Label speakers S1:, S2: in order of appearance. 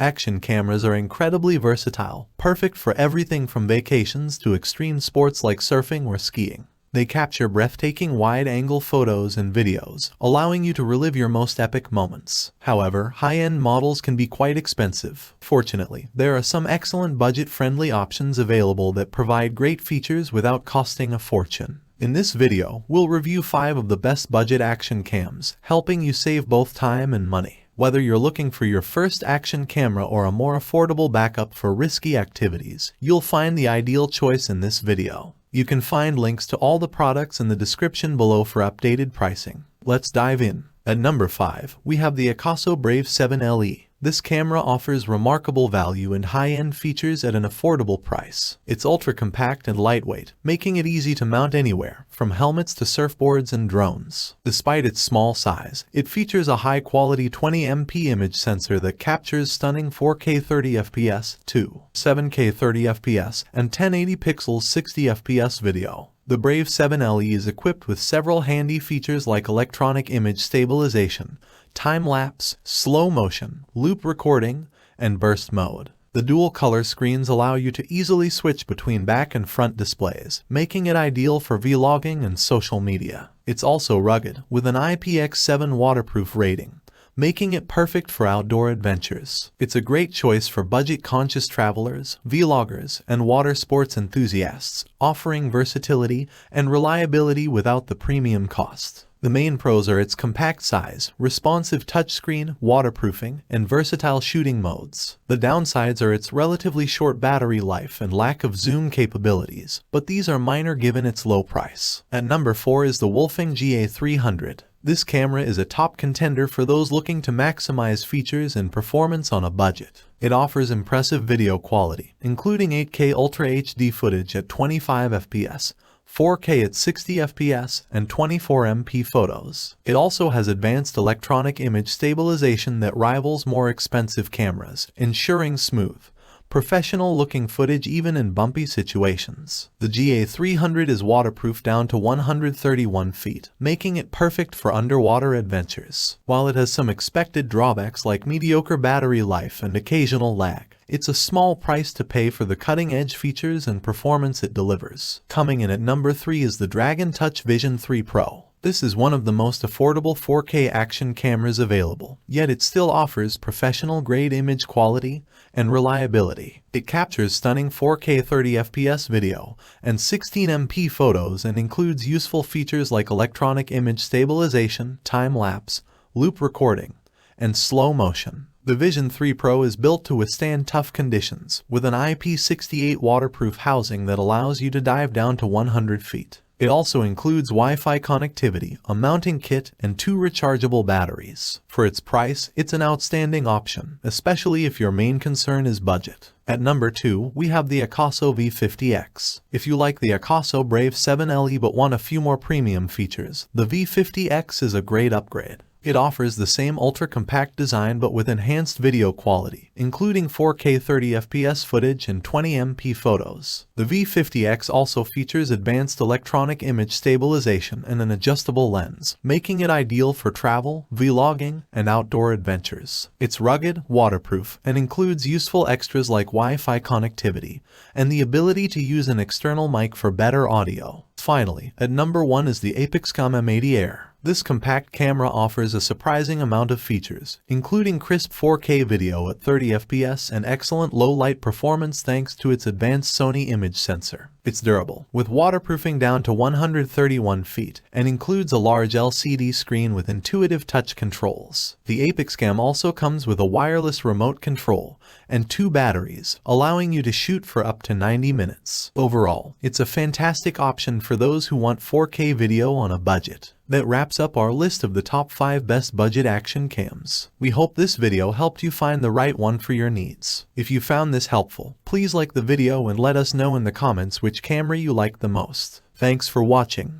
S1: Action cameras are incredibly versatile, perfect for everything from vacations to extreme sports like surfing or skiing. They capture breathtaking wide-angle photos and videos, allowing you to relive your most epic moments. However, high-end models can be quite expensive. Fortunately, there are some excellent budget-friendly options available that provide great features without costing a fortune. In this video, we'll review 5 of the best budget action cams, helping you save both time and money. Whether you're looking for your first action camera or a more affordable backup for risky activities, you'll find the ideal choice in this video. You can find links to all the products in the description below for updated pricing. Let's dive in. At number 5, we have the AKASO Brave 7LE. This camera offers remarkable value and high-end features at an affordable price. It's ultra-compact and lightweight, making it easy to mount anywhere, from helmets to surfboards and drones. Despite its small size, it features a high-quality 20MP image sensor that captures stunning 4K 30fps, 7K 30fps, and 1080 pixels 60fps video. The Brave 7LE is equipped with several handy features like electronic image stabilization, time-lapse, slow motion, loop recording, and burst mode. The dual-color screens allow you to easily switch between back and front displays, making it ideal for vlogging and social media. It's also rugged, with an IPX7 waterproof rating, making it perfect for outdoor adventures. It's a great choice for budget-conscious travelers, vloggers, and water sports enthusiasts, offering versatility and reliability without the premium cost. The main pros are its compact size, responsive touchscreen, waterproofing, and versatile shooting modes. The downsides are its relatively short battery life and lack of zoom capabilities, but these are minor given its low price. At number 4 is the WOLFANG GA300. This camera is a top contender for those looking to maximize features and performance on a budget. It offers impressive video quality, including 8K Ultra HD footage at 25fps, 4K at 60fps, and 24MP photos. It also has advanced electronic image stabilization that rivals more expensive cameras, ensuring smooth, professional-looking footage even in bumpy situations. The GA300 is waterproof down to 131 feet, making it perfect for underwater adventures. While it has some expected drawbacks like mediocre battery life and occasional lag, it's a small price to pay for the cutting-edge features and performance it delivers. Coming in at number 3 is the Dragon Touch Vision 3 Pro. This is one of the most affordable 4K action cameras available, yet it still offers professional-grade image quality and reliability. It captures stunning 4K 30fps video and 16MP photos and includes useful features like electronic image stabilization, time-lapse, loop recording, and slow motion. The Vision 3 Pro is built to withstand tough conditions, with an IP68 waterproof housing that allows you to dive down to 100 feet. It also includes Wi-Fi connectivity, a mounting kit, and 2 rechargeable batteries. For its price, it's an outstanding option, especially if your main concern is budget. At number 2, we have the AKASO V50X. If you like the AKASO Brave 7LE but want a few more premium features, the V50X is a great upgrade. It offers the same ultra-compact design but with enhanced video quality, including 4K 30fps footage and 20MP photos. The V50X also features advanced electronic image stabilization and an adjustable lens, making it ideal for travel, vlogging, and outdoor adventures. It's rugged, waterproof, and includes useful extras like Wi-Fi connectivity and the ability to use an external mic for better audio. Finally, at number 1 is the Apexcam M80 Air. This compact camera offers a surprising amount of features, including crisp 4K video at 30fps and excellent low-light performance thanks to its advanced Sony image sensor. It's durable, with waterproofing down to 131 feet, and includes a large LCD screen with intuitive touch controls. The Apexcam also comes with a wireless remote control and 2 batteries, allowing you to shoot for up to 90 minutes. Overall, it's a fantastic option for those who want 4K video on a budget. That wraps up our list of the top 5 best budget action cams. We hope this video helped you find the right one for your needs. If you found this helpful, please like the video and let us know in the comments which camera you like the most. Thanks for watching.